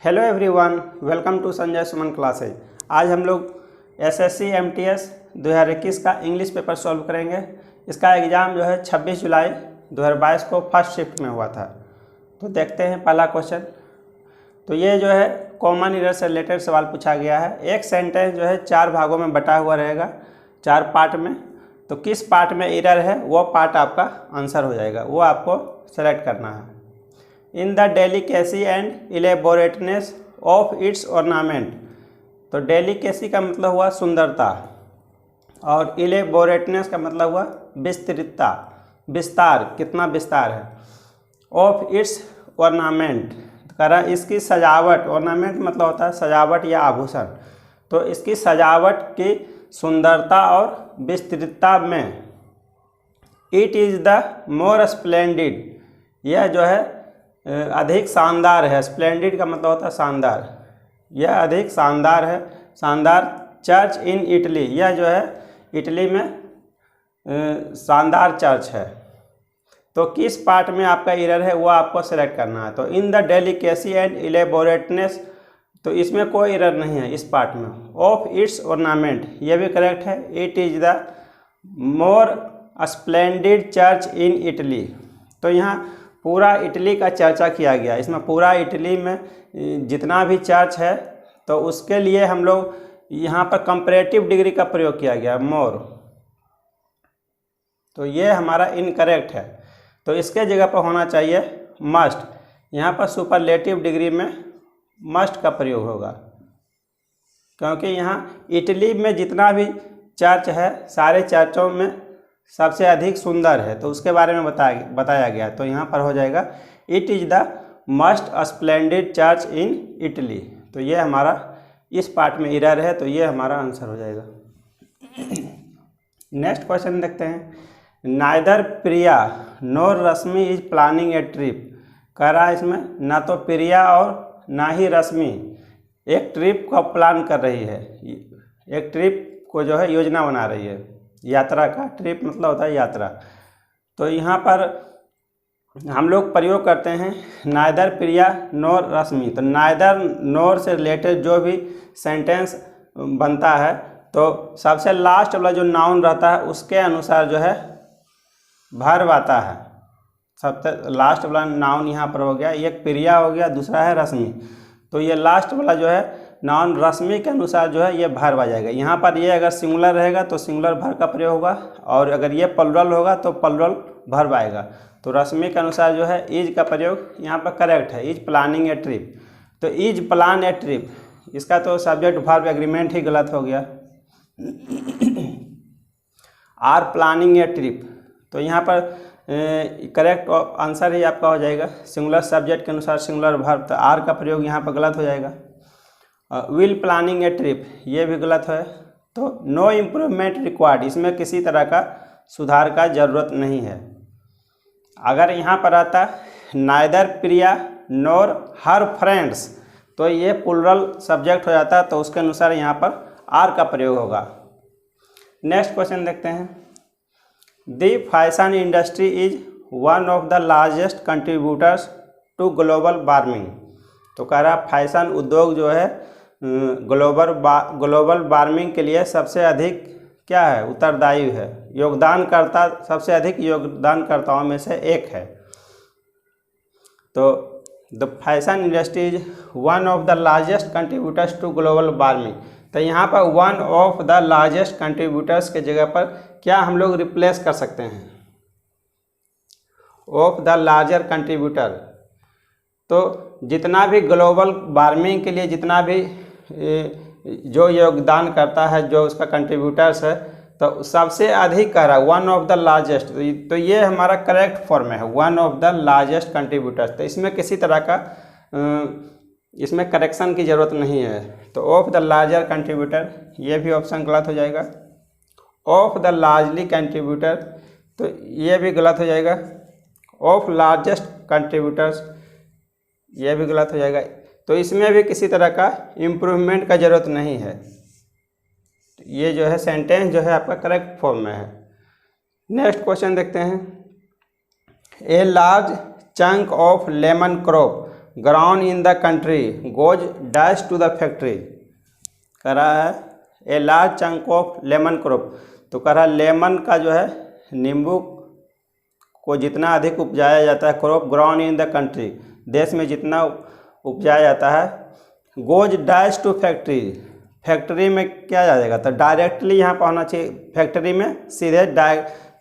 Hello everyone, welcome to Sanjay Suman classes. आज हम लोग एसएससी एमटीएस 2021 का इंग्लिश पेपर सॉल्व करेंगे। इसका एग्ज़ाम जो है 26 जुलाई 2022 को फर्स्ट शिफ्ट में हुआ था। तो देखते हैं पहला क्वेश्चन। तो ये जो है कॉमन एरर से रिलेटेड सवाल पूछा गया है। एक सेंटेंस जो है 4 भागों में बटा हुआ रहेगा, 4 पार्ट में। तो किस पार्ट में एरर है वो पार्ट आपका आंसर हो जाएगा, वो आपको सेलेक्ट करना है। In the delicacy and elaborateness of its ornament. तो डेलिकेसी का मतलब हुआ सुंदरता और इलेबोरेटनेस का मतलब हुआ विस्तृतता, विस्तार, कितना विस्तार है। ऑफ इट्स ऑर्नामेंट कह रहा इसकी सजावट, ऑर्नामेंट मतलब होता है सजावट या आभूषण। तो इसकी सजावट की सुंदरता और विस्तृतता में it is the more splendid, यह जो है अधिक शानदार है। स्प्लेंडिड का मतलब होता है शानदार, यह अधिक शानदार है, शानदार चर्च इन इटली, यह जो है इटली में शानदार चर्च है। तो किस पार्ट में आपका एरर है वो आपको सेलेक्ट करना है। तो इन द डेलिकेसी एंड इलेबोरेटनेस, तो इसमें कोई एरर नहीं है इस पार्ट में। ऑफ इट्स ऑर्नामेंट, यह भी करेक्ट है। It is the more splendid church in Italy, तो यहाँ पूरा इटली का चर्चा किया गया। इसमें पूरा इटली में जितना भी चर्च है तो उसके लिए हम लोग यहाँ पर कंपैरेटिव डिग्री का प्रयोग किया गया, मोर। तो ये हमारा इनकरेक्ट है। तो इसके जगह पर होना चाहिए मस्ट। यहाँ पर सुपरलेटिव डिग्री में मस्ट का प्रयोग होगा, क्योंकि यहाँ इटली में जितना भी चर्च है सारे चर्चों में सबसे अधिक सुंदर है, तो उसके बारे में बताया गया। तो यहाँ पर हो जाएगा it is the must splendid church in Italy. तो ये हमारा इस पार्ट में एरर है, तो ये हमारा आंसर हो जाएगा। नेक्स्ट क्वेश्चन देखते हैं। Neither Priya NOR Rashmi is planning A trip. कह रहा है इसमें ना तो प्रिया और ना ही रश्मि एक ट्रिप का प्लान कर रही है, एक ट्रिप को जो है योजना बना रही है, यात्रा का। ट्रिप मतलब होता है यात्रा। तो यहाँ पर हम लोग प्रयोग करते हैं नाइदर प्रिया नोर रश्मि। तो नाइदर नोर से रिलेटेड जो भी सेंटेंस बनता है तो सबसे लास्ट वाला जो नाउन रहता है उसके अनुसार जो है वर्ब आता है। सबसे लास्ट वाला नाउन यहाँ पर हो गया, एक प्रिया हो गया, दूसरा है रश्मि। तो ये लास्ट वाला जो है नाउन रश्मि के अनुसार जो है ये वर्ब आ जाएगा। यहाँ पर ये अगर सिंगुलर रहेगा तो सिंगुलर वर्ब का प्रयोग होगा, और अगर ये प्लुरल होगा तो प्लुरल वर्ब आएगा। तो रश्मि के अनुसार जो है इज का प्रयोग यहाँ पर करेक्ट है, इज प्लानिंग ए ट्रिप। तो इज प्लान ए ट्रिप, इसका तो सब्जेक्ट वर्ब एग्रीमेंट ही गलत हो गया। आर प्लानिंग ए ट्रिप, तो यहाँ पर करेक्ट आंसर ही आपका हो जाएगा सिंगुलर सब्जेक्ट के अनुसार सिंगुलर वर्ब। तो आर का प्रयोग यहाँ पर गलत हो जाएगा। विल प्लानिंग ए ट्रिप, ये भी गलत है। तो नो इम्प्रूवमेंट रिक्वायर्ड, इसमें किसी तरह का सुधार का ज़रूरत नहीं है। अगर यहाँ पर आता नाइदर प्रिया नोर हर फ्रेंड्स, तो ये प्लुरल सब्जेक्ट हो जाता, तो उसके अनुसार यहाँ पर आर का प्रयोग होगा। नेक्स्ट क्वेश्चन देखते हैं। The fashion industry is one of the largest contributors to global warming. तो कह रहा फैशन उद्योग जो है ग्लोबल वार्मिंग के लिए सबसे अधिक क्या है, उत्तरदायी है, योगदानकर्ता, सबसे अधिक योगदानकर्ताओं में से एक है। तो the fashion industry is one of the largest contributors to global warming. तो यहाँ पर one of the largest contributors के जगह पर क्या हम लोग रिप्लेस कर सकते हैं, ऑफ द लार्जर कंट्रीब्यूटर। तो जितना भी ग्लोबल वार्मिंग के लिए जितना भी जो योगदान करता है, जो उसका कंट्रीब्यूटर्स है, तो सबसे अधिक कह रहा है वन ऑफ द लार्जेस्ट। तो ये हमारा करेक्ट फॉर्म है, one of the largest contributors. तो इसमें किसी तरह का इसमें करेक्शन की ज़रूरत नहीं है। तो ऑफ द लार्जर कंट्रीब्यूटर, ये भी ऑप्शन गलत हो जाएगा। ऑफ द लार्जली कंट्रीब्यूटर, तो ये भी गलत हो जाएगा। ऑफ लार्जेस्ट कंट्रीब्यूटर्स, ये भी गलत हो जाएगा। तो इसमें भी किसी तरह का इम्प्रूवमेंट का ज़रूरत नहीं है। तो ये जो है सेंटेंस जो है आपका करेक्ट फॉर्म में है। नेक्स्ट क्वेश्चन देखते हैं। A large chunk of lemon crop ground in the country goes dash to the factory. कह रहा है a large chunk of lemon crop, तो कह रहा है लेमन का जो है नींबू को जितना अधिक उपजाया जाता है, crop ground in the country देश में जितना उपजाया जाता है, goes dash to factory, factory में क्या जाएगा, तो डायरेक्टली यहाँ पर होना चाहिए, फैक्ट्री में सीधे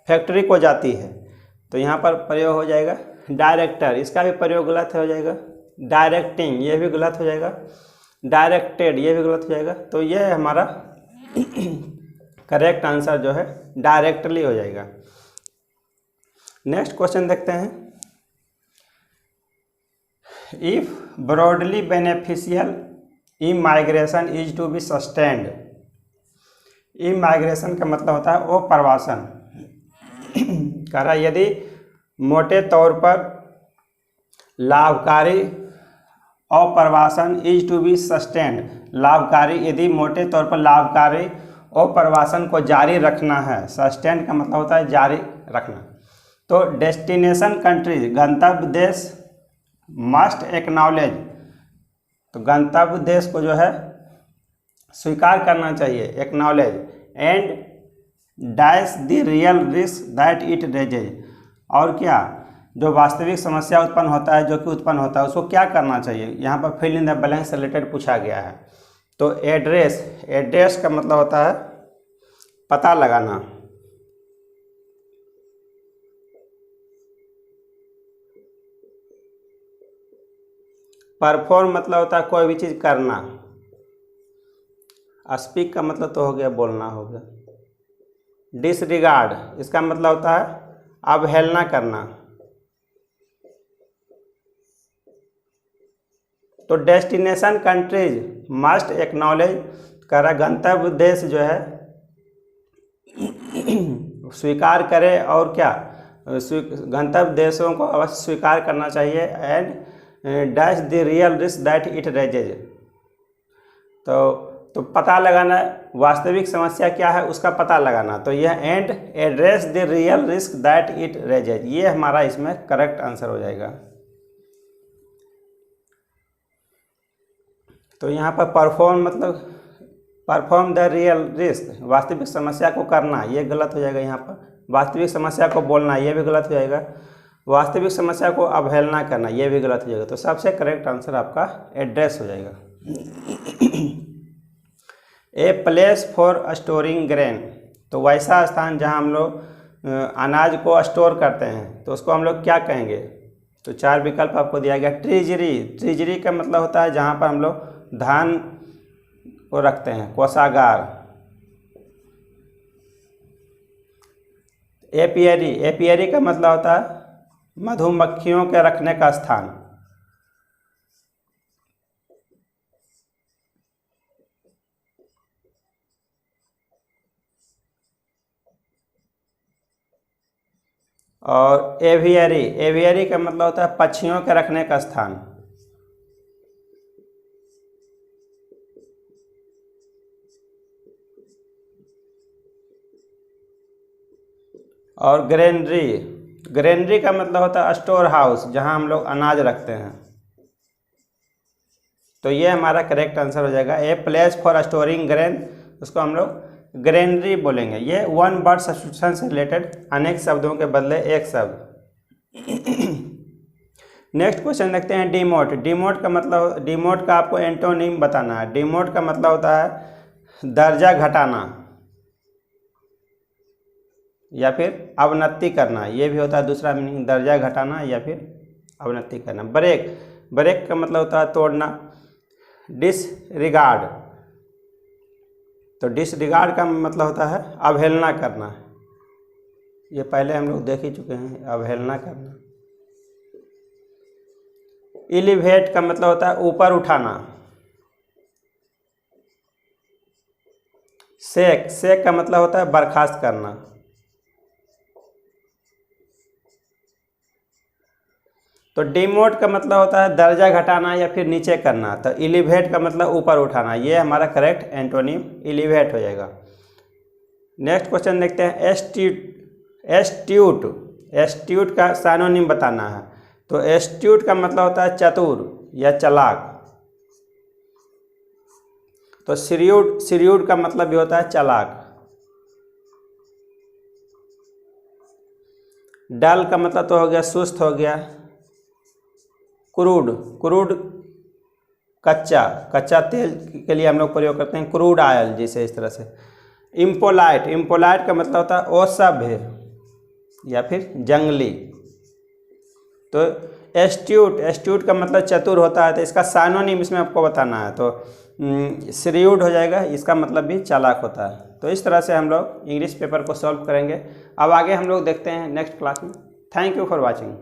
फैक्ट्री को जाती है, तो यहाँ पर प्रयोग हो जाएगा डायरेक्टर, इसका भी प्रयोग गलत हो जाएगा, डायरेक्टिंग ये भी गलत हो जाएगा, डायरेक्टेड ये भी गलत हो जाएगा, तो ये हमारा करेक्ट आंसर जो है डायरेक्टली हो जाएगा। नेक्स्ट क्वेश्चन देखते हैं। If broadly beneficial immigration is to be sustained, immigration का मतलब होता है अप्रवासन। कह रहा है यदि मोटे तौर पर लाभकारी अप्रवासन इज टू बी सस्टेन्ड, लाभकारी यदि मोटे तौर पर लाभकारी अप्रवासन को जारी रखना है, सस्टेन्ड का मतलब होता है जारी रखना, तो डेस्टिनेशन कंट्रीज गंतव्य देश मस्ट एक्नॉलेज, तो गंतव्य देश को जो है स्वीकार करना चाहिए, acknowledge, and dash the real risk that it raises, और क्या जो वास्तविक समस्या उत्पन्न होता है, जो कि उत्पन्न होता है उसको क्या करना चाहिए, यहाँ पर फिल इन द ब्लैंक से रिलेटेड पूछा गया है। तो एड्रेस, एड्रेस का मतलब होता है पता लगाना, परफॉर्म मतलब होता है कोई भी चीज़ करना, स्पीक का मतलब तो हो गया बोलना हो गया, डिसरिगार्ड इसका मतलब होता है अवहेलना करना, तो डेस्टिनेशन कंट्रीज मस्ट एक्नॉलेज, कह रहा गंतव्य देश जो है स्वीकार करे, और क्या गंतव्य देशों को अवश्य स्वीकार करना चाहिए, and dash the real risk that it raises, तो पता लगाना वास्तविक समस्या क्या है उसका पता लगाना, तो यह and address the real risk that it raises, ये हमारा इसमें करेक्ट आंसर हो जाएगा। तो यहाँ पर परफॉर्म मतलब परफॉर्म द रियल रिस्क, वास्तविक समस्या को करना, ये गलत हो जाएगा, यहाँ पर वास्तविक समस्या को बोलना ये भी गलत हो जाएगा, वास्तविक समस्या को अवहेलना करना ये भी गलत हो जाएगा, तो सबसे करेक्ट आंसर आपका एड्रेस हो जाएगा। A place for storing grain, तो वैसा स्थान जहाँ हम लोग अनाज को स्टोर करते हैं तो उसको हम लोग क्या कहेंगे, तो 4 विकल्प आपको दिया गया। ट्रेजरी, ट्रेजरी का मतलब होता है जहाँ पर हम लोग धान को रखते हैं, कोषागार। एपियरी, एपियरी का मतलब होता है मधुमक्खियों के रखने का स्थान। और एवियरी, एवियरी का मतलब होता है पक्षियों के रखने का स्थान। और ग्रेनरी, ग्रेनरी का मतलब होता है स्टोर हाउस जहां हम लोग अनाज रखते हैं, तो ये हमारा करेक्ट आंसर हो जाएगा। A place for storing grain, उसको हम लोग ग्रेनरी बोलेंगे। ये वन वर्ड सब्स्टिट्यूशन से रिलेटेड अनेक शब्दों के बदले एक शब्द। नेक्स्ट क्वेश्चन देखते हैं डिमोट। डिमोट का मतलब, डिमोट का आपको एंटोनिम बताना है। डिमोट का मतलब होता है दर्जा घटाना या फिर अवनति करना, ये भी होता है दूसरा मीनिंग, दर्जा घटाना या फिर अवनति करना। ब्रेक, ब्रेक का मतलब होता है तोड़ना। डिसरिगार्ड, तो डिसरिगार्ड का मतलब होता है अवहेलना करना, ये पहले हम लोग देख ही चुके हैं, अवहेलना करना। एलिवेट का मतलब होता है ऊपर उठाना। सेक, सेक का मतलब होता है बर्खास्त करना। तो डिमोट का मतलब होता है दर्जा घटाना या फिर नीचे करना, तो एलिवेट का मतलब ऊपर उठाना, ये हमारा करेक्ट एंटोनिम एलिवेट हो जाएगा। नेक्स्ट क्वेश्चन देखते हैं एस्ट्यूट। एस्ट्यूट, एस्ट्यूट का साइनोनिम बताना है। तो एस्ट्यूट का मतलब होता है चतुर, या चालाक। तो श्रीयूड का मतलब भी होता है चालाक। डल का मतलब तो हो गया सुस्त हो गया। क्रूड कच्चा तेल के लिए हम लोग प्रयोग करते हैं क्रूड ऑयल, जिसे इस तरह से। इम्पोलाइट का मतलब होता है असभ्य या फिर जंगली। तो एस्ट्यूट का मतलब चतुर होता है, तो इसका साइनोनिम इसमें आपको बताना है। तो श्रीयूड हो जाएगा, इसका मतलब भी चालाक होता है। तो इस तरह से हम लोग इंग्लिश पेपर को सॉल्व करेंगे। अब आगे हम लोग देखते हैं नेक्स्ट क्लास में। Thank you for watching.